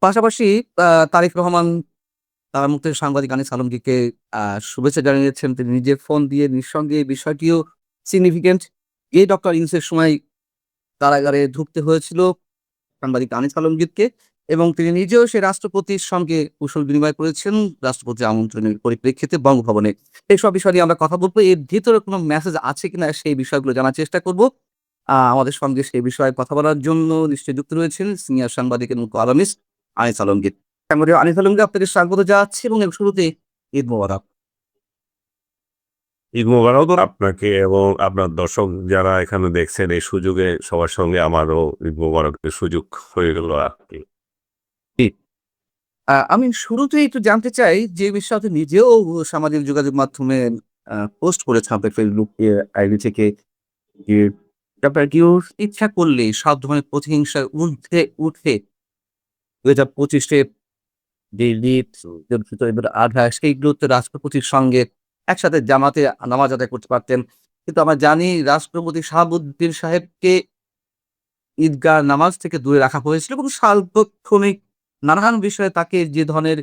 পাশাপাশি তারেক রহমান মুক্তির সাংবাদিক আনিস আলমগীরকে আ শুভেচ্ছা জানিয়েছেন। তিনি নিজে ফোন দিয়ে নিঃসন্দেহে এই বিষয়টিও সিগনিফিক্যান্ট। এই ডক্টর ইউনূসের সময় কারাগারে ঢুকতে হয়েছিল সাংবাদিক আনিস আলমগীরকে এবং তিনি নিজেও সেই রাষ্ট্রপতির সঙ্গে কুশল বিনিময় করেছেন রাষ্ট্রপতির আমন্ত্রণের পরিপ্রেক্ষিতে বঙ্গভবনে। এইসব বিষয় নিয়ে আমরা কথা বলব। এর ভেতরে কোনো মেসেজ আছে কিনা সেই বিষয়গুলো জানার চেষ্টা করব। আমাদের সঙ্গে সেই বিষয়ে কথা বলার জন্য নিশ্চয়ই যুক্ত রয়েছেন সিনিয়র সাংবাদিক এবং কলামিস্ট আনিস আলমগীর। সাংবাদিক আনিস আলমগীর আপনাকে স্বাগত জানাচ্ছি এবং এর শুরুতে ঈদ মোবারক। ঈদ মোবারক আপনাকে এবং আপনার দর্শক যারা এখানে দেখছেন এই সুযোগে সবার সঙ্গে আমারও ঈদ মোবারকের সুযোগ হয়ে গেল আরকি। জি। আমি শুরুতেই একটু জানতে চাই যে বিষয়ে আপনি নিজেও সামাজিক যোগাযোগ মাধ্যমে পোস্ট করেছেন আপনার Facebook আইডি থেকে যে ডক্টর ইউনূস ইচ্ছা করলেই সব ধরনের প্রতিহিংসার ঊর্ধ্বে উঠে ২০২৫ এ যে লিড এবার আধা সেইগুলোতে রাষ্ট্রপতির সঙ্গে একসাথে জামাতে নামাজ আদায় করতে পারতেন। কিন্তু আমরা জানি রাষ্ট্রপতি শাহাবুদ্দিন সাহেবকে ঈদগাহ নামাজ থেকে দূরে রাখা হয়েছিল এবং সার্বক্ষণিক নানান বিষয়ে তাকে যে ধরনের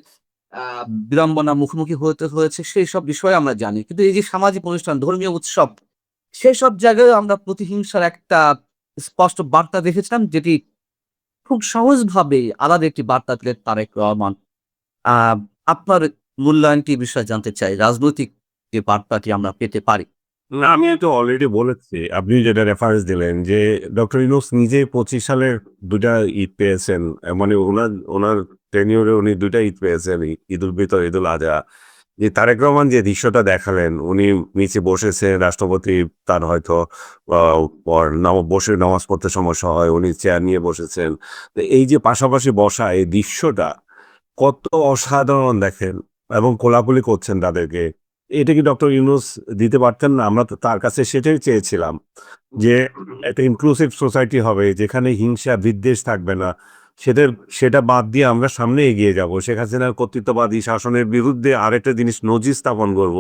আ বিড়ম্বনার মুখোমুখি হতে হয়েছে সেইসব বিষয়ে আমরা জানি। কিন্তু এই যে সামাজিক অনুষ্ঠান, ধর্মীয় উৎসব সেসব জায়গায়ও আমরা প্রতিহিংসার একটা স্পষ্ট বার্তা দেখেছিলাম যেটি খুব সহজভাবে আলাদা একটি বার্তা দিলেন তারেক রহমান। আ আপনার মূল্যায়নটি এই বিষয়ে জানতে চাই। রাজনৈতিক যে বার্তাটি আমরা পেতে পারি। না, আমি তো অলরেডি বলেছি। আপনি যেটা রেফারেন্স দিলেন যে ডক্টর ইউনূস নিজে ২৫ সালের ২ টা ঈদ পেয়েছেন। মানে উনার টেনিউরে উনি ২ টা ঈদ পেয়েছেন। ঈদুল ফিতর, ঈদুল আযহা। যে তারেক রহমান যে দৃশ্যটা দেখালেন, উনি নিচে বসেছেন, রাষ্ট্রপতি তার হয়তো আ পর বসে নামাজ পড়তে সমস্যা হয়, উনি চেয়ার নিয়ে বসেছেন। তো এই যে পাশাপাশি বসা এই দৃশ্যটা কত অসাধারণ দেখেন এবং কোলাকুলি করছেন তাদেরকে। এটা কি ডক্টর ইউনূস দিতে পারতেন না? আমরা তো তার কাছে সেটাই চেয়েছিলাম। যে একটা ইনক্লুসিভ সোসাইটি হবে যেখানে হিংসা, বিদ্বেষ থাকবে না। সেটা বাদ দিয়ে আমরা সামনে এগিয়ে যাবো। শেখ হাসিনার কর্তৃত্ববাদী শাসনের বিরুদ্ধে আরেকটা জিনিস নজির স্থাপন করব।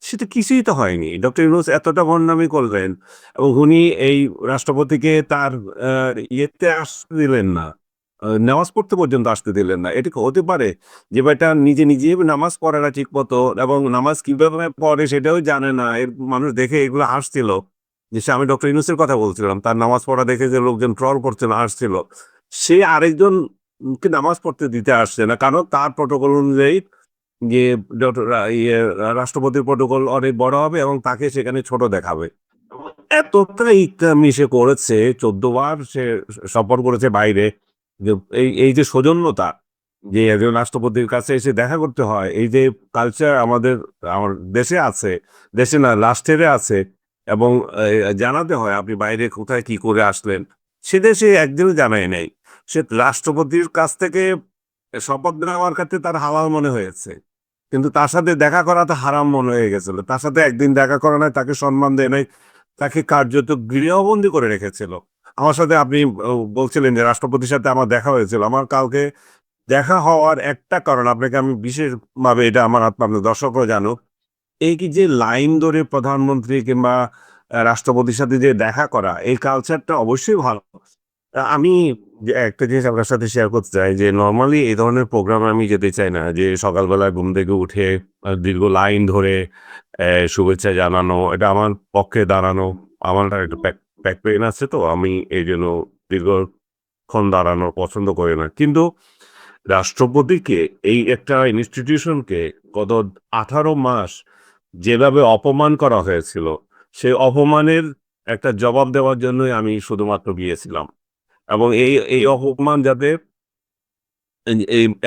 সেটা কিছুই তো হয়নি। ডক্টর ইউনূস এতটা ভণ্ডামি করলেন এবং উনি এই রাষ্ট্রপতিকে তার আ ইয়েতে আসতে দিলেন না। নামাজ পড়তে পর্যন্ত আসতে দিলেন না। এটা কি হতে পারে? যে বেটা নিজে নামাজ পড়ে না ঠিকমতো এবং নামাজ কিভাবে পড়ে সেটাও জানে না। মানুষ দেখে এগুলো হাসছিল। আমি ডক্টর ইউনূসের কথা বলছিলাম। তার নামাজ পড়া দেখে যে লোকজন ট্রল করছিল, হাসছিল। সে আরেকজনকে নামাজ পড়তে দিতে আসছে না। কারণ তার প্রটোকল অনুযায়ী যে ডক্টর রাষ্ট্রপতির প্রটোকল অনেক বড় হবে এবং তাকে সেখানে ছোট দেখাবে। এতটা ইকরামি সে করেছে, ১৪ বার সে সফর করেছে বাইরে। যে এই যে সৌজন্যতা, যে একজন রাষ্ট্রপতির কাছে এসে দেখা করতে হয়, এই যে কালচার আমার দেশে আছে, দেশে না রাষ্ট্রে আছে এবং জানাতে হয় আপনি বাইরে কোথায় কি করে আসলেন। সে দেশে একদিনও জানায় নাই। সে রাষ্ট্রপতির কাছ থেকে শপথ নেওয়ার ক্ষেত্রে তার হালাল মনে হয়েছে। কিন্তু তার সাথে দেখা করাটা হারাম মনে হয়ে গেছিল। তার সাথে একদিন দেখা করে নাই, তাকে সম্মান দেয় নাই, তাকে কার্যত গৃহবন্দী করে রেখেছিল। আমার সাথে আপনি বলছিলেন যে রাষ্ট্রপতির সাথে আমার দেখা হয়েছিল। আমার কালকে দেখা হওয়ার একটা কারণ আপনাকে আমি বিশেষভাবে এটা আমার আপনার দর্শকরা জানুক। এই কি যে লাইন ধরে প্রধানমন্ত্রী কিংবা রাষ্ট্রপতির সাথে যে দেখা করা, এই কালচারটা অবশ্যই ভালো। আমি যে একটা জিনিস আপনার সাথে শেয়ার করতে চাই যে নরমালি এই ধরনের প্রোগ্রামে আমি যেতে চাই না। যে সকালবেলা ঘুম থেকে উঠে দীর্ঘ লাইন ধরে শুভেচ্ছা জানানো, এটা আমার পক্ষে দাঁড়ানো, আমার না একটু ব্যাক পেইন আছে তো আমি এইজন্য দীর্ঘক্ষণ দাঁড়ানো পছন্দ করি না। কিন্তু রাষ্ট্রপতিকে এই একটা ইনস্টিটিউশনকে গত ১৮ মাস যেভাবে অপমান করা হয়েছিল, সেই অপমানের একটা জবাব দেওয়ার জন্যই আমি শুধুমাত্র গিয়েছিলাম। এবং এই অপমান যাতে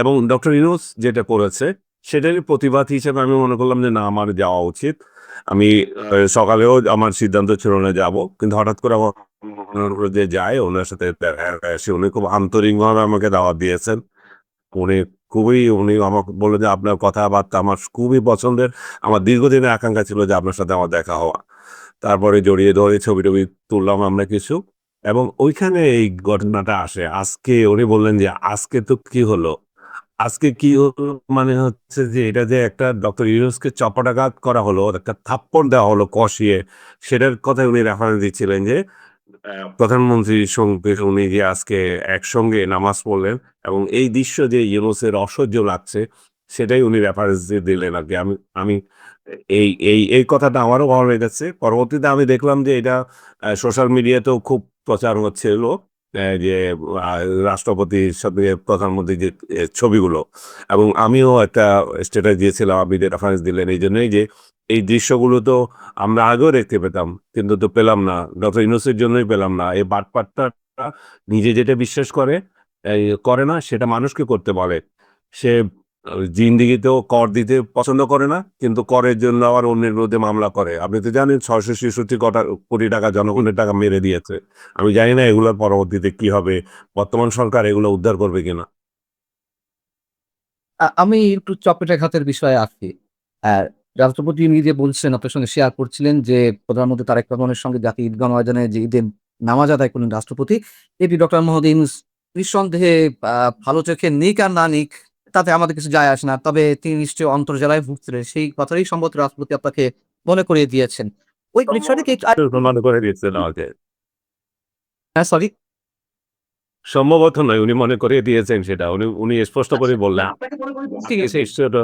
এবং ডক্টর ইউনূস যেটা করেছে সেটারই প্রতিবাদ হিসেবে আমি মনে করলাম যে না আমার যাওয়া উচিত। আমি সকালেও আমার সিদ্ধান্ত ছিল না যাবো। কিন্তু হঠাৎ করে আমার মনে হলো যে যাই ওনার সাথে দেখা আসি। উনি খুব আন্তরিকভাবে আমাকে দাওয়াত দিয়েছেন। উনি আমাকে বললেন যে আপনার কথাবার্তা আমার খুবই পছন্দের। আমার দীর্ঘদিনের আকাঙ্ক্ষা ছিল যে আপনার সাথে আমার দেখা হওয়া। তারপরে জড়িয়ে ধরে ছবি-টবি তুললাম আমরা কিছু এবং ওইখানে এই ঘটনাটা আসে। আজকে উনি বললেন যে, "আজকে তো কি হলো?" আজকে কি হলো মানে হচ্ছে যে এটা যে একটা ডক্টর ইউনূসকে চপেটাঘাত করা হলো, একটা থাপ্পড় দেওয়া হলো কষিয়ে, সেটার কথাই উনি রেফারেন্স দিচ্ছিলেন যে প্রধানমন্ত্রীর সঙ্গে উনি যে আজকে একসঙ্গে নামাজ পড়লেন এবং এই দৃশ্য যে ইউনূসের অসহ্য লাগছে সেটাই উনি রেফারেন্স দিয়ে দিলেন আরকি। আমি এই কথাটা আমারও ভালো লেগেছে। পরবর্তীতে আমি দেখলাম যে এটা সোশ্যাল মিডিয়াতেও খুব প্রচার হচ্ছিল। যে আ রাষ্ট্রপতির সাথে প্রধানমন্ত্রীর যে ছবিগুলো এবং আমিও একটা স্ট্যাটাস দিয়েছিলাম। আপনি যে রেফারেন্স দিলেন এইজন্যই যে এই দৃশ্যগুলো তো আমরা আগেও দেখতে পেতাম। কিন্তু তো পেলাম না। ডক্টর ইউনূসের জন্যই পেলাম না। এই বাটপারটা নিজে যেটা বিশ্বাস করে করে না সেটা মানুষকে করতে বলে। সে জিন্দেগিতেও কর দিতে পছন্দ করে না। কিন্তু করের জন্য আবার অন্যের বিরুদ্ধে মামলা করে। আপনি তো জানেন ৬৬৬ কোটি টাকা জনগণের টাকা মেরে দিয়েছে। আমি জানি না এগুলোর পরবর্তীতে কি হবে? বর্তমান সরকার এগুলো উদ্ধার করবে কিনা? আমি একটু চপেটাঘাতের বিষয়ে আসি। অ্যা রাষ্ট্রপতি নিজে বলছেন, আপনার সঙ্গে শেয়ার করছিলেন যে, প্রধানমন্ত্রী তারেক রহমানের সঙ্গে জাতীয় ঈদগাহ ময়দানে যে ঈদের নামাজ আদায় করলেন রাষ্ট্রপতি, এটি ডক্টর মোহাম্মদ ইউনূস নিঃসন্দেহে আ ভালো চোখে নিক আর না নিক, তাতে আমাদের কিছু যায় আসে না। তবে তিনি নিশ্চয়ই অন্তর্জালায় ভুগছিলেন। সেই কথাটাই সম্ভবত রাষ্ট্রপতি আপনাকে মনে করিয়ে দিয়েছেন। ওই বিষয়টাকে একটু প্রমাণ করে দিয়েছেন আমাকে। হ্যাঁ, সরি। সম্ভবত নয়, উনি মনে করিয়ে দিয়েছেন সেটা। উনি স্পষ্ট আচ্ছা, করেই বললেন। আপনাকে মনে করিয়ে ঠিক আপনার আছে। সেই দৃশ্যটা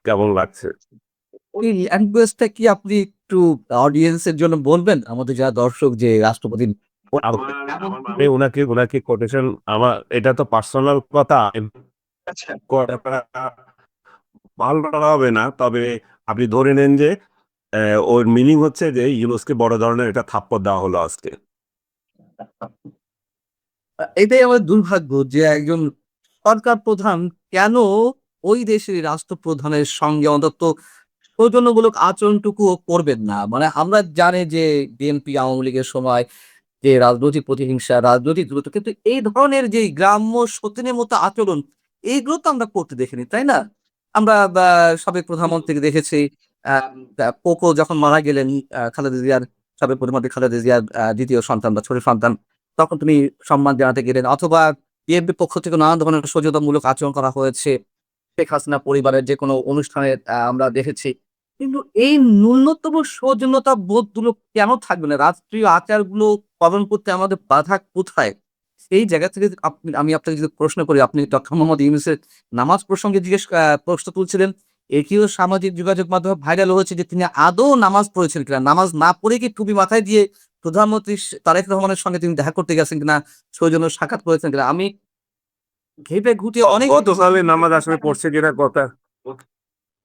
কেমন লাগছে? ওই ল্যাঙ্গুয়েজটা কি আপনি একটু অডিয়েন্স এর জন্য বলবেন? আমাদের যারা দর্শক যে রাষ্ট্রপতির আমি উনাকে কোটেশন এটা তো পার্সোনাল কথা। আচ্ছা। করাটা ভালো হবে না। তবে আপনি ধরে নেন যে ওর মিনিং হচ্ছে যে ইউনুসকে বড় ধরনের একটা থাপ্পড় দেওয়া হলো আজকে। এটাই আমাদের দুর্ভাগ্য যে একজন সরকার প্রধান কেন ওই দেশের রাষ্ট্রপ্রধানের সঙ্গে অন্তত সৌজন্যমূলক আচরণটুকুও করবেন না। মানে আমরা জানি যে বিএনপি আওয়ামী লীগের সময় যে রাজনৈতিক প্রতিহিংসা, রাজনৈতিক দূরত্ব, কিন্তু এই ধরনের যে গ্রাম্য সতীনের মতো আচরণ, এইগুলো তো আমরা করতে দেখিনি, তাই না? আমরা সাবেক প্রধানমন্ত্রীকে দেখেছি আ আ কোকো যখন মারা গেলেন, খালেদা জিয়ার, সাবেক প্রধানমন্ত্রী খালেদা জিয়ার ২য় সন্তান বা ছোট সন্তান, তখন তিনি সম্মান জানাতে গেলেন, অথবা বিএনপির পক্ষ থেকে নানান ধরনের সৌজন্যমূলক আচরণ করা হয়েছে। শেখ হাসিনা পরিবারের যেকোনো অনুষ্ঠানে আমরা দেখেছি। কিন্তু এই ন্যূনতম সৌজন্যতা বোধগুলো কেন থাকবে না? রাষ্ট্রীয় আচারগুলো পালন করতে আমাদের বাধা কোথায়? সেই জায়গা থেকে আমি আপনাকে যদি প্রশ্ন করি, আপনি ডক্টর মোহাম্মদ ইউনূসের নামাজ প্রসঙ্গে প্রশ্ন তুলছিলেন। এটিও সামাজিক যোগাযোগ মাধ্যমে ভাইরাল হয়েছে যে তিনি আদৌ নামাজ পড়েছেন কিনা? নামাজ না পড়ে কি টুপি মাথায় দিয়ে প্রধানমন্ত্রী তারেক রহমানের সঙ্গে তিনি দেখা করতে গেছেন কিনা? সৌজন্য সাক্ষাৎ করেছেন কিনা? আমি ঘেঁটে ঘুঁটিয়ে অনেক গতকালে নামাজ আসলে পড়ছে কিনা কথা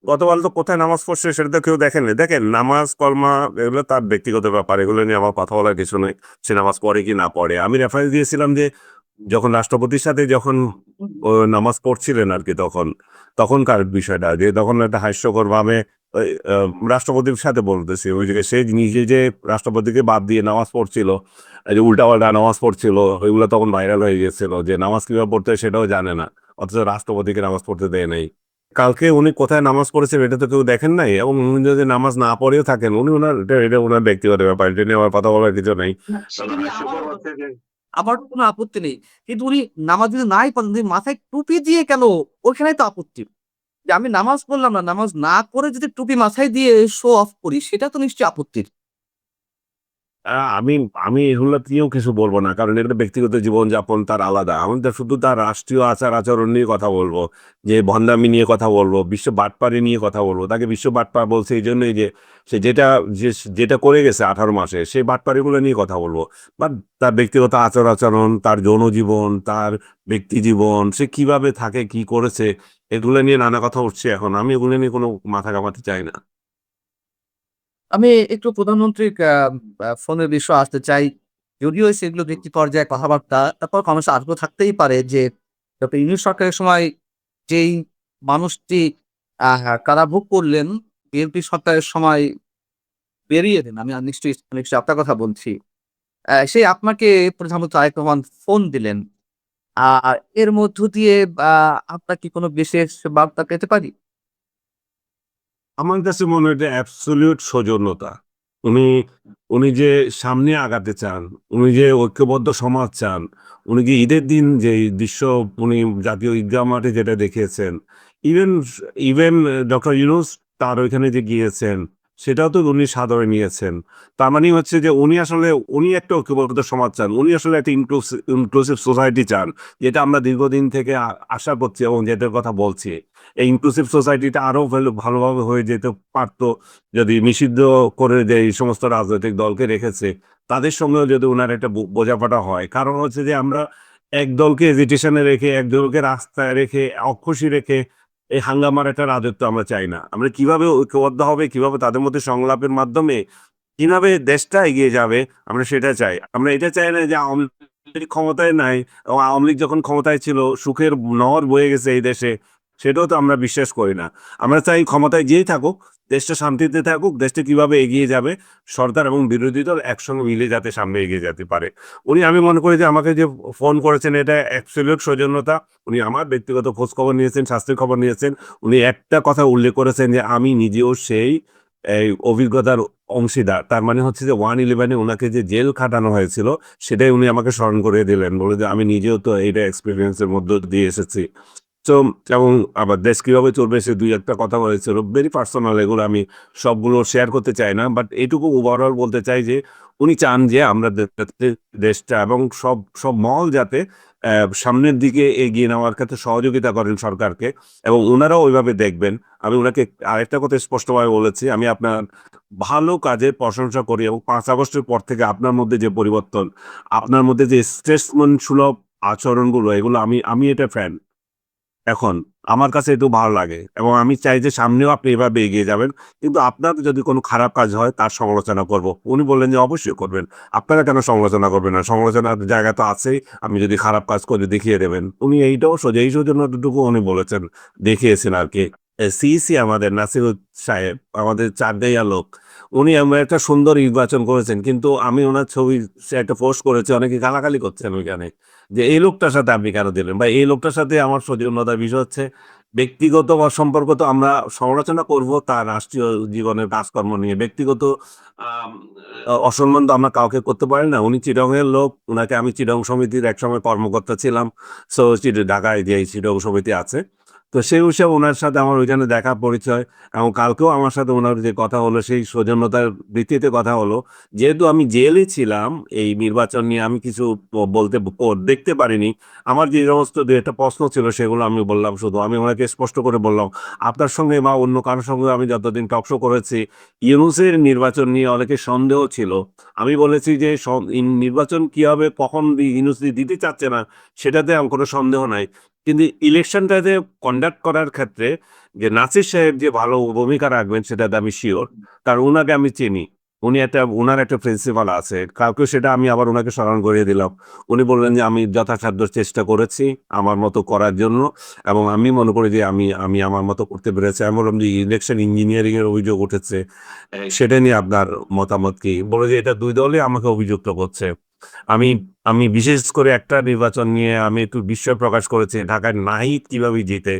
গতকাল তো কোথায় নামাজ পড়ছে সেটা তো কেউ দেখেননি। দেখেন নামাজ, কলমা এগুলো তার ব্যক্তিগত ব্যাপার। এগুলো নিয়ে আমার কথা বলার কিছু নেই। সে নামাজ পড়ে কি না পড়ে। আমি রেফারেন্স দিয়েছিলাম যে যখন রাষ্ট্রপতির সাথে যখন ও নামাজ পড়ছিলেন আরকি তখনকার বিষয়টা যে তখন একটা হাস্যকরভাবে ওই রাষ্ট্রপতির সাথে বলতেছি। ওই যে সে নিজে যে রাষ্ট্রপতিকে বাদ দিয়ে নামাজ পড়ছিল, এই যে উল্টাপাল্টা নামাজ পড়ছিল, ওইগুলো তখন ভাইরাল হয়ে গেছিল যে নামাজ কিভাবে পড়তে হয় সেটাও জানে না। অথচ রাষ্ট্রপতিকে নামাজ পড়তে দেয় নাই। কালকে উনি কোথায় নামাজ পড়েছেন এটা তো কেউ দেখেন নাই এবং উনি যদি নামাজ না পড়েও থাকেন উনি এটা উনার ব্যক্তিগত ব্যাপার। এটা নিয়ে আমার কথা বলার কিছু নাই। না, তবে সেটা নিয়ে হাস্যকর হচ্ছে যে আমার কোনো আপত্তি নেই। কিন্তু উনি নামাজ যদি নাই পড়েন, তিনি মাথায় টুপি দিয়ে কেন? ওইখানেই তো আপত্তি। যে আমি নামাজ পড়লাম না, নামাজ না পড়ে যদি টুপি মাথায় দিয়ে শো অফ করি, সেটা তো নিশ্চয়ই আপত্তির। আ আমি আমি এগুলা নিয়েও কিছু বলব না। কারণ এটা ব্যক্তিগত জীবনযাপন তার আলাদা। আমি তো শুধু তার রাষ্ট্রীয় আচার-আচরণ নিয়ে কথা বলব। যে ভন্ডামি নিয়ে কথা বলব, বিশ্ব বাটপারি নিয়ে কথা বলব। তাকে বিশ্ব বাটপার বলছে এইজন্যই যে সে যেটা করে গেছে ১৮ মাসে সেই বাটপারিগুলো নিয়ে কথা বলব। বাট তার ব্যক্তিগত আচার-আচরণ, তার যৌন জীবন, তার ব্যক্তি জীবন, সে কিভাবে থাকে, কি করেছে এগুলো নিয়ে নানা কথা উঠছে এখন। আমি এগুলো নিয়ে কোনো মাথা ঘামাতে চাই না। আমি একটু প্রধানমন্ত্রীর ফোনের বিষয়ে আসতে চাই। যদিও সেগুলো ব্যক্তি পর্যায়ে কথাবার্তা, তারপর মানুষের আগ্রহ থাকতেই পারে যে ডক্টর ইউনূস সরকারের সময় যেই মানুষটি কারাভোগ করলেন, বিএনপি সরকারের সময় বেরিয়ে দেন। আমি নিশ্চয়ই আপনার কথা বলছি। সেই আপনাকে প্রধানমন্ত্রী তারেক রহমান ফোন দিলেন। এর মধ্য দিয়ে আ আপনার কি কোনো বিশেষ বার্তা পেতে পারি? আমার কাছে মনে হয় এটা অ্যাবসোলিউট সৌজন্যতা। উনি, উনি যে সামনে আগাতে চান, উনি যে ঐক্যবদ্ধ সমাজ চান, উনি যে ঈদের দিন যে দৃশ্য উনি জাতীয় ঈদগাহ মাঠে যেটা দেখিয়েছেন, ইভেন ইভেন ডক্টর ইউনূস তার ওইখানে যে গিয়েছেন, সেটাও তো উনি সাদরে নিয়েছেন। তার মানে হচ্ছে যে উনি আসলে উনি একটা ঐক্যবদ্ধ সমাজ চান। উনি আসলে একটা ইনক্লুসিভ সোসাইটি চান। যেটা আমরা দীর্ঘদিন থেকে আশা করছি এবং যেটার কথা বলছি। এই ইনক্লুসিভ সোসাইটিটা আরো ভালোভাবে হয়ে যেতে পারত যদি নিষিদ্ধ করে যে এই সমস্ত রাজনৈতিক দলকে রেখেছে, তাদের সঙ্গেও যদি উনার একটা বোঝাপড়া হয়। কারণ হচ্ছে যে আমরা এক দলকে এজিটেশন এ রেখে, এক দলকে রাস্তায় রেখে, অখুশি রেখে এই হাঙ্গামার একটা রাজত্ব আমরা চাই না। আমরা কিভাবে ঐক্যবদ্ধ হবে, কিভাবে তাদের মধ্যে সংলাপের মাধ্যমে কিভাবে দেশটা এগিয়ে যাবে আমরা সেটা চাই। আমরা এটা চাই না যে আওয়ামী লীগ ক্ষমতায় নাই এবং আওয়ামী লীগ যখন ক্ষমতায় ছিল সুখের নহর বয়ে গেছে এই দেশে, সেটাও তো আমরা বিশ্বাস করি না। আমরা চাই ক্ষমতায় যেই থাকুক, দেশটা শান্তিতে থাকুক, দেশটা কিভাবে এগিয়ে যাবে, সরকার এবং বিরোধী দল একসঙ্গে মিলে যাতে সামনে এগিয়ে যেতে পারে। আমি মনে করি যে আমাকে যে ফোন করেছেন এটা অ্যাবসলিউট সৌজন্যতা। উনি আমার ব্যক্তিগত খোঁজখবর নিয়েছেন, স্বাস্থ্যের খবর নিয়েছেন। উনি একটা কথা উল্লেখ করেছেন যে আমি নিজেও সেই এই অভিজ্ঞতার অংশীদার। তার মানে হচ্ছে যে 1/11 এ উনাকে যে জেল খাটানো হয়েছিল, সেটাই উনি আমাকে স্মরণ করিয়ে দিলেন। বলে যে আমি নিজেও তো এইটা এক্সপেরিয়েন্স এর মধ্য দিয়ে এসেছি। সো এবং আবার দেশ কিভাবে চলবে সে ২-১ টা কথা বলেছিল। ভেরি পার্সোনাল, এগুলো আমি সবগুলো শেয়ার করতে চাই না। বাট এটুকু ওভারঅল বলতে চাই যে উনি চান যে আমরা যাতে দেশটা এবং সব মহল যাতে সামনের দিকে এগিয়ে নেওয়ার ক্ষেত্রে সহযোগিতা করেন সরকারকে এবং উনারাও ওইভাবে দেখবেন। আমি উনাকে আরেকটা কথা স্পষ্টভাবে বলেছি, আমি আপনার ভালো কাজের প্রশংসা করি এবং ৫ আগস্টের পর থেকে আপনার মধ্যে যে পরিবর্তন, আপনার মধ্যে যে স্টেটসম্যান সুলভ আচরণগুলো, এগুলো আমি এটা ফ্যান। এখন আমার কাছে এটাও ভালো লাগে এবং আমি চাই যে সামনেও আপনি এভাবে এগিয়ে যাবেন। কিন্তু আপনার যদি কোনো খারাপ কাজ হয় তার সমালোচনা করব। উনি বললেন যে অবশ্যই করবেন। আপনারা কেন সমালোচনা করবেন না? সমালোচনার জায়গা তো আছেই। আমি যদি খারাপ কাজ করি দেখিয়ে দেবেন। উনি এইটাও সোজা এই সৌজন্যতাটুকু উনি বলেছেন, দেখিয়েছেন আরকি। সিইসি আমাদের নাসির সাহেব, আমাদের চারগাঁইয়া লোক। উনি এমন একটা সুন্দর নির্বাচন করেছেন। কিন্তু আমি উনার ছবি সে একটা পোস্ট করেছে, অনেকে গালাগালি করছেন ওইখানে। যে এই লোকটার সাথে আপনি কেন দিলেন? বা এই লোকটার সাথে আমার সৌজন্যতার বিষয় হচ্ছে ব্যক্তিগত বা সম্পর্ক তো আমরা সমালোচনা করব তার রাষ্ট্রীয় জীবনের কাজকর্ম নিয়ে। ব্যক্তিগত আম অসম্মান তো আমরা কাউকে করতে পারি না। উনি চিটাগং এর লোক। উনাকে আমি চিটাগং সমিতির একসময় কর্মকর্তা ছিলাম। সো ঢাকায় যে চিটাগং সমিতি আছে। তো সেই হিসাবে উনার সাথে আমার ওইখানে দেখা পরিচয় এবং কালকেও আমার সাথে উনার যে কথা হলো সেই সৌজন্যতার ভিত্তিতে কথা হলো। যেহেতু আমি জেলে ছিলাম এই নির্বাচন নিয়ে আমি কিছু বলতে দেখতে পারিনি। আমার যে সমস্ত ২-১ টা প্রশ্ন ছিল সেগুলো আমি বললাম শুধু। আমি উনাকে স্পষ্ট করে বললাম, "আপনার সঙ্গে বা অন্য কারো সঙ্গে আমি যতদিন টক শো করেছি, ইউনূসের নির্বাচন নিয়ে অনেকের সন্দেহ ছিল। আমি বলেছি যে নির্বাচন কি হবে, কখন ইউনূস দিতে চাচ্ছে না, সেটাতে আমার কোনো সন্দেহ নাই। কিন্তু ইলেকশনটাতে কন্ডাক্ট করার ক্ষেত্রে যে নাসির সাহেব যে ভালো ভূমিকা রাখবেন সেটাতে আমি সিওর। কারণ উনাকে আমি চিনি। উনার একটা প্রিন্সিপাল আছে। কালকেও সেটা আমি আবার উনাকে স্মরণ করিয়ে দিলাম। উনি বললেন যে, "আমি যথাসাধ্য চেষ্টা করেছি আমার মতো করার জন্য এবং আমি মনে করি যে আমি আমি আমার মতো করতে পেরেছি।" আমি বললাম যে, "ইলেকশন ইঞ্জিনিয়ারিং এর অভিযোগ উঠেছে। সেটা নিয়ে আপনার মতামত কি?" বলল যে, "এটা ২ দলই আমাকে অভিযুক্ত করছে।" আমি আমি বিশেষ করে একটা নির্বাচন নিয়ে আমি একটু বিস্ময় প্রকাশ করেছি। ঢাকায় নাহিদ কিভাবে জিতে।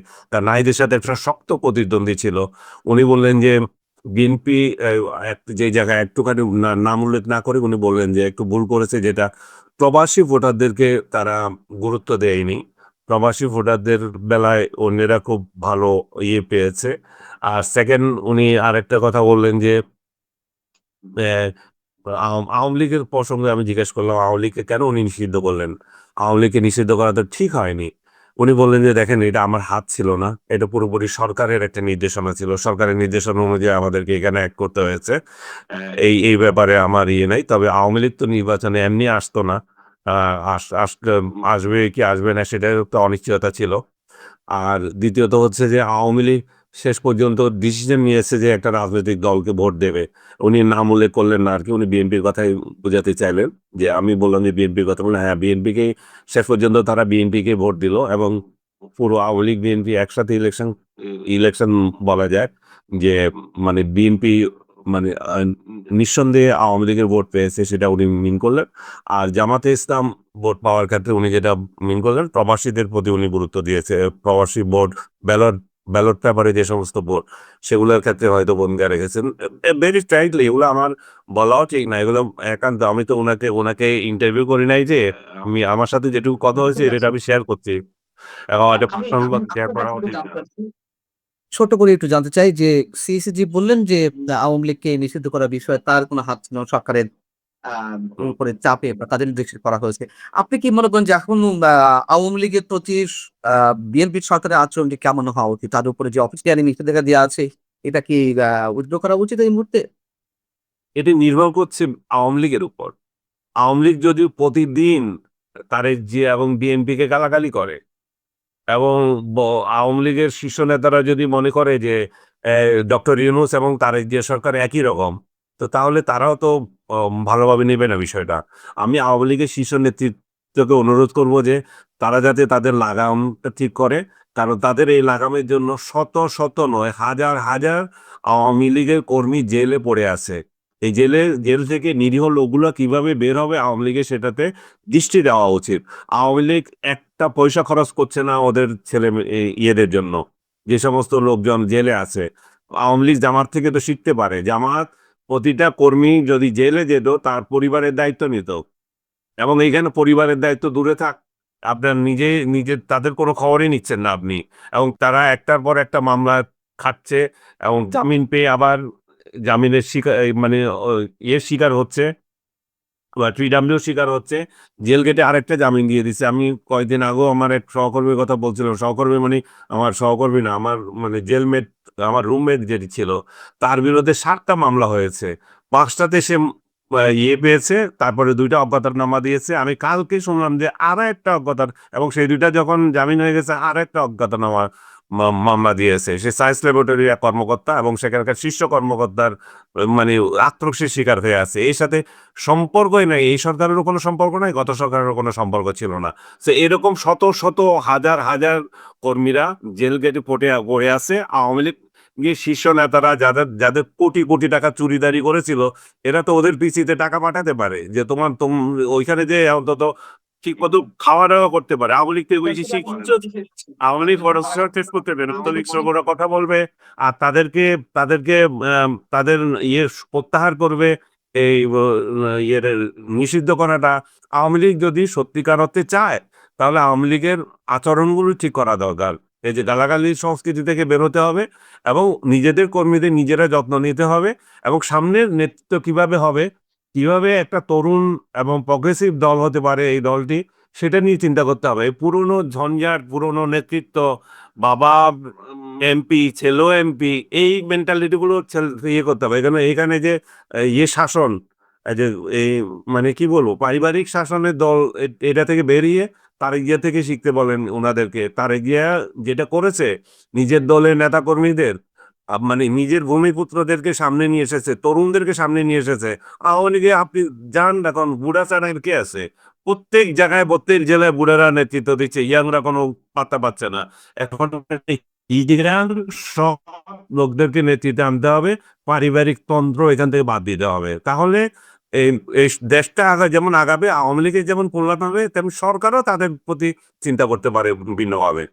নাহিদের সাথে একটা শক্ত প্রতিদ্বন্দ্বী ছিল। উনি বললেন যে বিএনপি যে জায়গায় একটুখানি নাম উল্লেখ না করে উনি বললেন যে একটু ভুল করেছে যেটা প্রবাসী ভোটারদেরকে তারা গুরুত্ব দেয়নি। প্রবাসী ভোটারদের বেলায় অন্যেরা খুব ভালো পেয়েছে। আর 2nd উনি আরেকটা কথা বললেন যে অ্যা আওয়ামী লীগের প্রসঙ্গে আমি জিজ্ঞেস করলাম, "আওয়ামী লীগকে কেন উনি নিষিদ্ধ করলেন?" আওয়ামী লীগকে নিষিদ্ধ করা তো ঠিক হয়নি। উনি বললেন যে, "দেখেন এটা আমার হাত ছিল না। এটা পুরোপুরি সরকারের একটা নির্দেশনা ছিল। সরকারের নির্দেশনা অনুযায়ী আমাদেরকে এখানে এড করতে হয়েছে। এই ব্যাপারে আমার নাই। তবে আওয়ামী লীগ তো নির্বাচনে এমনি আসতো না। আ আস আসলে আসবে কি আসবে না সেটার তো অনিশ্চয়তা ছিল।" আর দ্বিতীয়ত হচ্ছে যে আওয়ামী লীগ শেষ পর্যন্ত ডিসিশন নিয়েছে যে একটা রাজনৈতিক দলকে ভোট দেবে। উনি নাম উল্লেখ করলেন না আরকি। উনি বিএনপির কথাই বুঝাতে চাইলেন। যে আমি বললাম যে বিএনপির কথা বললেন, হ্যাঁ, বিএনপিকেই শেষ পর্যন্ত তারা বিএনপিকে ভোট দিল এবং পুরো আওয়ামী লীগ বিএনপি একসাথে ইলেকশন বলা যায় যে মানে বিএনপি মানে নিঃসন্দেহে আওয়ামী লীগের ভোট পেয়েছে সেটা উনি মিন করলেন। আর জামাতে ইসলাম ভোট পাওয়ার ক্ষেত্রে উনি যেটা মিন করলেন প্রবাসীদের প্রতি উনি গুরুত্ব দিয়েছে। প্রবাসী ভোট, ব্যালট ব্যালট পেপারে যে সমস্ত ভোট সেগুলোর ক্ষেত্রে হয়তো ভূমিকা রেখেছেন। ভেরি স্ট্রাইটলি এগুলো আমার বলাও ঠিক না। এগুলো একান্ত আমি তো উনাকে ইন্টারভিউ করি নাই যে আমি আমার সাথে যেটুকু কথা হয়েছে এটা আমি শেয়ার করছি। এখন একটা আমি পার্সোনাল আমি কথা শেয়ার আপনার কাছে করাও একটু ঠিক জানতে না। চাচ্ছি ছোট করে একটু জানতে চাই যে সিইসি বললেন যে আওয়ামী লীগকে নিষিদ্ধ করার বিষয়ে তার কোনো হাত ছিল না সরকারের আ হুম। উপরে চাপে বা তাদের নির্দেশে করা হয়েছে। আপনি কি মনে করেন যে এখন আওয়ামী লীগের প্রতি আ বিএনপি সরকারের আচরণটি কেমন হওয়া উচিত? তাদের উপরে যে অফিসিয়ালি নিষেধাজ্ঞা দেওয়া আছে এটা কি উইথড্র করা উচিত এই মুহূর্তে? এটি নির্ভর করছে আওয়ামী লীগের উপর। আওয়ামী লীগ যদি প্রতিদিন তারেক জিয়া এবং বিএনপিকে গালাগালি করে এবং ব আওয়ামী লীগের শীর্ষ নেতারা যদি মনে করে যে ডক্টর ইউনূস এবং তারেক জিয়া সরকার একই রকম, তো তাহলে তারাও তো ভালোভাবে নেবে না বিষয়টা। আমি আওয়ামী লীগের শীর্ষ নেতৃত্বকে অনুরোধ করব যে তারা যাতে তাদের লাগামটা ঠিক করে। কারণ তাদের এই লাগামের জন্য শত, শত নয় হাজার, হাজার আওয়ামী লীগের কর্মী জেলে পড়ে আছে। এই জেল থেকে নিরীহ লোকগুলা কিভাবে বের হবে আওয়ামী লীগের সেটাতে দৃষ্টি দেওয়া উচিত। আওয়ামী লীগ একটা পয়সা খরচ করছে না ওদের ছেলে ইয়েদের জন্য। যে সমস্ত লোকজন জেলে আছে। আওয়ামী লীগ জামাত থেকে তো শিখতে পারে। জামাত প্রতিটা কর্মী যদি জেলে যেত তার পরিবারের দায়িত্ব নিত। এবং এইখানে পরিবারের দায়িত্ব দূরে থাক। আপনার নিজের তাদের কোনো খবরই নিচ্ছেন না আপনি। এবং তারা একটার পর একটা মামলা খাটছে এবং জামিন পেয়ে আবার জামিনের মানে ইয়ের শিকার হচ্ছে। পিডব্লিউর শিকার হচ্ছে। জেল গেটে আরেকটা জামিন দিয়ে দিছে। আমি কয়েকদিন আগেও আমার এক সহকর্মীর কথা বলছিলাম। সহকর্মী মানে আমার সহকর্মী না, আমার মানে জেলমেট, আমার রুমমেট যেটি ছিল, তার বিরুদ্ধে ৭ টা মামলা হয়েছে। ৫ টাতে সে ইয়ে পেয়েছে, তারপরে ২ টা অজ্ঞাতনামা দিয়েছে। আমি কালকে শুনলাম যে আরেকটা এবং সেই ২ টা যখন জামিন হয়ে গেছে আরেকটা অজ্ঞাতনামা মামলা দিয়েছে। সে সায়েন্স ল্যাবরেটরির এক কর্মকর্তা এবং সেখানকার শীর্ষ কর্মকর্তার মানে আক্রোশের শিকার হয়ে আছে। এর সাথে সম্পর্কই নাই। এই সরকারেরও কোনো সম্পর্ক নাই, গত সরকারেরও কোনো সম্পর্ক ছিল না। সো এরকম শত, শত হাজার, হাজার কর্মীরা জেল গেটে পড়ে আছে। আওয়ামী লীগের শীর্ষ নেতারা যাদের কোটি, কোটি টাকা চুরিদারি করেছিল, এরা তো ওদের পিসিতে টাকা পাঠাতে পারে। যে ওইখানে যেয়ে অন্তত ঠিকমতো খাওয়া-দাওয়া করতে পারে। আওয়ামী লীগ থেকে বেশি শিক্ষিত, আওয়ামী লীগ পড়াশোনা শেষ করতে দেবে না। আন্তরিক শ্রমরা কথা বলবে আর তাদেরকে তাদের প্রত্যাহার করবে। এই ইয়ের নিষিদ্ধ করাটা আওয়ামী লীগ যদি সত্যিকার অর্থে চায়, তাহলে আওয়ামী লীগের আচরণগুলো ঠিক করা দরকার। এই যে গালাগালির সংস্কৃতি থেকে বের হতে হবে এবং নিজেদের কর্মীদের নিজেরা যত্ন নিতে হবে এবং সামনের নেতৃত্ব কিভাবে হবে, কিভাবে একটা তরুণ এবং প্রগ্রেসিভ দল হতে পারে এই দলটি, সেটা নিয়ে চিন্তা করতে হবে। এই পুরনো ঝঞ্ঝাট, পুরনো নেতৃত্ব, বাবা এমপি, ছেলেও এমপি, এই মেন্টালিটি গুলো ইয়ে করতে হবে। এখানে যে শাসন, এই যে এই মানে কি বলবো, পারিবারিক শাসনের দল, এটা থেকে বেরিয়ে তারেক জিয়া থেকে শিখতে বলেন উনাদেরকে। তারেক জিয়া যেটা করেছে নিজের দলের নেতাকর্মীদের মানে নিজের ভূমিপুত্রদেরকে সামনে নিয়ে এসেছে, তরুণদেরকে সামনে নিয়ে এসেছে। আওয়ামী লীগে আপনি যান, এখন বুড়া ছাড়া আর কে আছে? প্রত্যেক জায়গায়, প্রত্যেক জেলায় বুড়ারা নেতৃত্ব দিচ্ছে, ইয়াংরা কোনো পাত্তা পাচ্ছে না। এখন ইয়াং সব লোকদেরকে নেতৃত্বে আনতে হবে, পারিবারিক তন্ত্র এখান থেকে বাদ দিতে হবে। তাহলে এই এই দেশটা যেমন আগাবে, আওয়ামী লীগের যেমন কল্যাণ হবে, তেমন সরকারও তাদের প্রতি চিন্তা করতে পারে ভিন্নভাবে।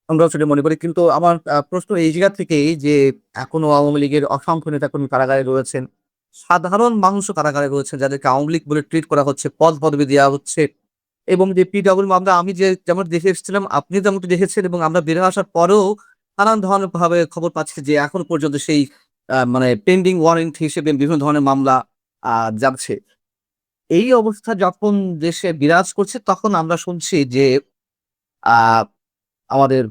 আমরাও সেটা মনে করি। কিন্তু আমার প্রশ্ন এই জায়গা থেকেই যে এখনো আওয়ামী লীগের অসংখ্য নেতাকর্মী কারাগারে রয়েছেন। সাধারণ মানুষও কারাগারে রয়েছেন যাদেরকে আওয়ামী লীগ বলে ট্রিট করা হচ্ছে, পদ-পদবি দেওয়া হচ্ছে এবং যে পিডব্লিউ মামলা আমি যেমন দেখে এসেছিলাম, আপনিও যেমনটি দেখেছেন এবং আমরা বের হয়ে আসার পরেও নানান ধরনের ভাবে খবর পাচ্ছি যে এখনো পর্যন্ত সেই মানে পেন্ডিং ওয়ারেন্ট হিসেবে বিভিন্ন ধরনের মামলা আ যাচ্ছে। এই অবস্থা যখন দেশে বিরাজ করছে তখন আমরা শুনছি যে আ আমাদের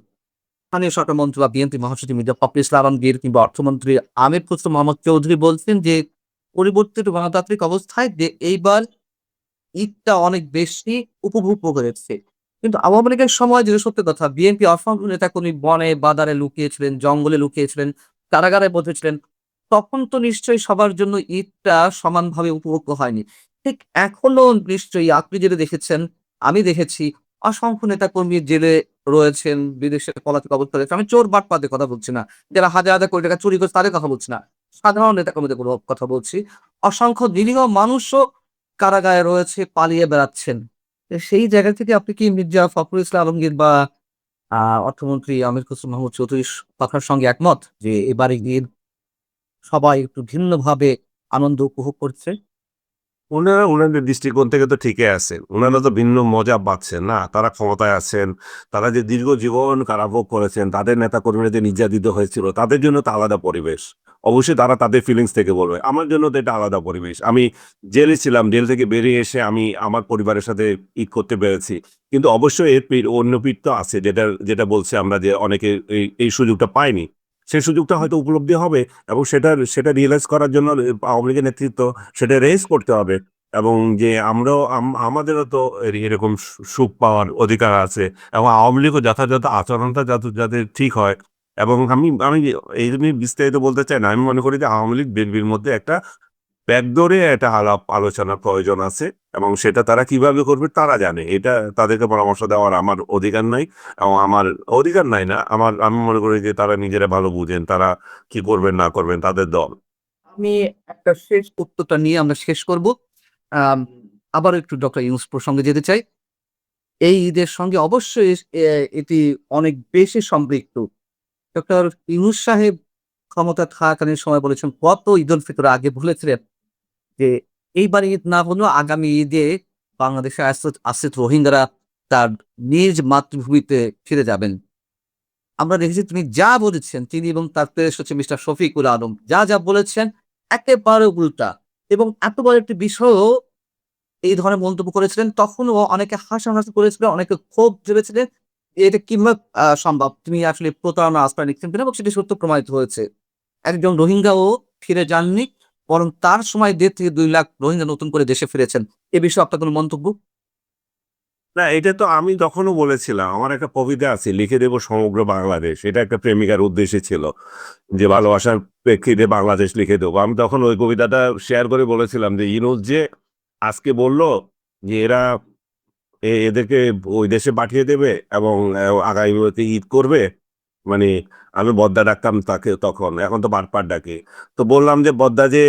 স্থানীয় সরকার মন্ত্রী বা বিএনপি মহাসচিব মির্জা ফখরুল ইসলাম আলমগীর কিংবা অর্থমন্ত্রী আমির খসরু মোহাম্মদ চৌধুরী বলছেন যে, পরিবর্তিত গণতান্ত্রিক অবস্থায় যে এইবার ঈদটা অনেক বেশি উপভোগ্য হয়েছে। কিন্তু আওয়ামী লীগের সময় যেটা সত্যি কথা বিএনপি অসংখ্য নেতাকর্মী বনে বাদারে লুকিয়েছিলেন, জঙ্গলে লুকিয়েছিলেন, কারাগারে বসেছিলেন। তখন তো নিশ্চয়ই সবার জন্য ঈদটা সমানভাবে উপভোগ্য হয়নি। ঠিক এখনো নিশ্চয়ই আপনি যেটা দেখেছেন, আমি দেখেছি অসংখ্য নেতাকর্মী জেলে রয়েছেন, বিদেশে পলাতক অবস্থায় রয়েছে। আমি চোর বাটপারদের কথা বলছি না। যারা হাজার, হাজার কোটি টাকা চুরি করেছে তাদের কথা বলছি না। সাধারণ নেতাকর্মীদের কথা বলছি। অসংখ্য নিরীহ মানুষও কারাগারে রয়েছে, পালিয়ে বেড়াচ্ছেন। তো সেই জায়গা থেকে আপনি কি মির্জা ফখরুল ইসলাম আলমগীর বা আ অর্থমন্ত্রী আমির খসরু মাহমুদ চৌধুরীর কথার সঙ্গে একমত? যে এবারে ঈদ সবাই একটু ভিন্নভাবে আনন্দ উপভোগ করছে? ওনারা ওনাদের দৃষ্টিকোণ থেকে তো ঠিকই আছেন। ওনারা তো ভিন্ন মজা পাচ্ছেন না। তারা ক্ষমতায় আছেন। তারা যে দীর্ঘ জীবন কারাভোগ করেছেন, তাদের নেতাকর্মীরা যে নির্যাতিত হয়েছিল, তাদের জন্য তো আলাদা পরিবেশ। অবশ্যই তারা তাদের ফিলিংস থেকে বলবে। আমার জন্য তো এটা আলাদা পরিবেশ। আমি জেলে ছিলাম। জেল থেকে বেরিয়ে এসে আমি আমার পরিবারের সাথে ঈদ করতে পেরেছি। কিন্তু অবশ্যই এর অন্য পিঠ তো আছে যেটা বলছি আমরা যে অনেকে এই সুযোগটা পায়নি। সেই সুযোগটা হয়তো উপলব্ধি হবে এবং সেটা রিয়ালাইজ করার জন্য আওয়ামী লীগের নেতৃত্ব সেটা রেজ করতে হবে এবং যে আমরাও আমাদেরও তো এরকম সুখ পাওয়ার অধিকার আছে এবং আওয়ামী লীগও যথাযথ আচরণটা যাতে ঠিক হয় এবং আমি এই জন্যই বিস্তারিত বলতে চাই না। আমি মনে করি যে আওয়ামী লীগ বিএনপির মধ্যে একটা ব্যাকডোরে একটা আলাপ আলোচনার প্রয়োজন আছে এবং সেটা তারা কিভাবে করবে তারা জানে। এটা তাদেরকে পরামর্শ দেওয়ার আমার অধিকার নাই এবং আমার অধিকার নাই না। আমি মনে করি যে তারা নিজেরা ভালো বুঝেন। তারা কি করবেন না করবেন তাদের দল। আমি একটা শেষ উত্তরটা নিয়ে আমরা শেষ করব। আম আবারও একটু ডক্টর ইউনূস প্রসঙ্গে যেতে চাই। এই ঈদের সঙ্গে অবশ্যই এটি অনেক বেশি সম্পৃক্ত। ডক্টর ইউনূস সাহেব ক্ষমতা থাকাকালীন সময় বলেছেন, গত ঈদুল ফিতর আগে বলেছিলেন যে, এইবার ঈদ না হলেও আগামী ঈদে বাংলাদেশে আশ্রিত রোহিঙ্গারা তার নিজ মাতৃভূমিতে ফিরে যাবেন। আমরা দেখেছি তিনি যা বলেছেন, তিনি এবং তার প্রেস সচিব মিস্টার শফিকুল আলম যা বলেছেন একেবারে উল্টা। এবং এত বড় একটি বিষয়ও এই ধরনের মন্তব্য করেছিলেন, তখনও অনেকে হাসাহাসি করেছিলেন, অনেকে ক্ষোভ ভেবেছিলেন এটা কিভাবে সম্ভব? তিনি আসলে প্রতারণার আশ্রয় নিচ্ছেন কিনা, এবং সেটি সত্য প্রমাণিত হয়েছে। একজন রোহিঙ্গাও ফিরে যাননি, বরং তার সময় ১.৫ থেকে ২ লাখ রোহিঙ্গা নতুন করে দেশে ফিরেছেন। এ বিষয়ে আপনার কোনো মন্তব্য? না, এটা তো আমি তখনও বলেছিলাম। আমার একটা কবিতা আছে, লিখে দেব সমগ্র বাংলাদেশ। এটা একটা প্রেমিকার উদ্দেশ্যে ছিল। যে ভালোবাসার প্রেক্ষিতে বাংলাদেশ লিখে দেবো। আমি তখন ওই কবিতাটা শেয়ার করে বলেছিলাম যে ইউনূস যে আজকে বলল যে এরা এদেরকে ওই দেশে পাঠিয়ে দেবে এবং আগামীতে ঈদ করবে। মানে আমি বদ্দা ডাকতাম তাকে তখন। এখন তো বাটপার ডাকি। তো বললাম যে বদ্দা যে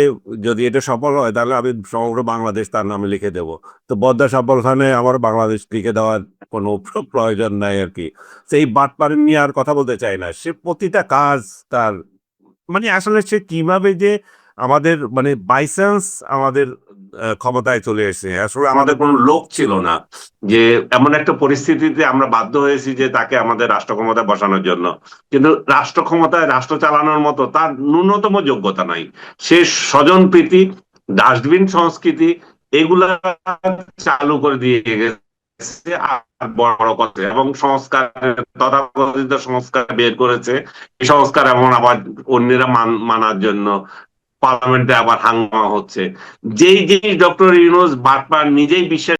যদি এটা সফল হয় তাহলে আমি সমগ্র বাংলাদেশ তার নামে লিখে দেব। তো বদ্দা সফল খানে আমার বাংলাদেশ লিখে দেওয়ার কোনো প্রয়োজন নাই আরকি। সেই বাটপার নিয়ে আর কথা বলতে চাই না। সে প্রতিটা কাজ তার মানে আসলে সে কিভাবে যে আমাদের মানে বাই চান্স আমাদের ক্ষমতায় চলে এসেছে। আসলে আমাদের কোনো লোক ছিল না। যে এমন একটা পরিস্থিতিতে আমরা বাধ্য হয়েছি যে তাকে আমাদের রাষ্ট্র ক্ষমতায় বসানোর জন্য। কিন্তু রাষ্ট্র ক্ষমতায় রাষ্ট্র চালানোর মতো তার ন্যূনতম যোগ্যতা নাই। সে স্বজনপ্রীতি, ডাস্টবিন সংস্কৃতি এগুলা চালু করে দিয়ে গেছে আর বড় কথা এবং সংস্কার তথাকথিত সংস্কার বের করেছে। এই সংস্কার এমন আবার অন্যেরা মানার জন্য পার্লামেন্টে আবার হাঙ্গামা হচ্ছে। যেই জিনিস ডক্টর ইউনূস বাটপার নিজেই বিশ্বাস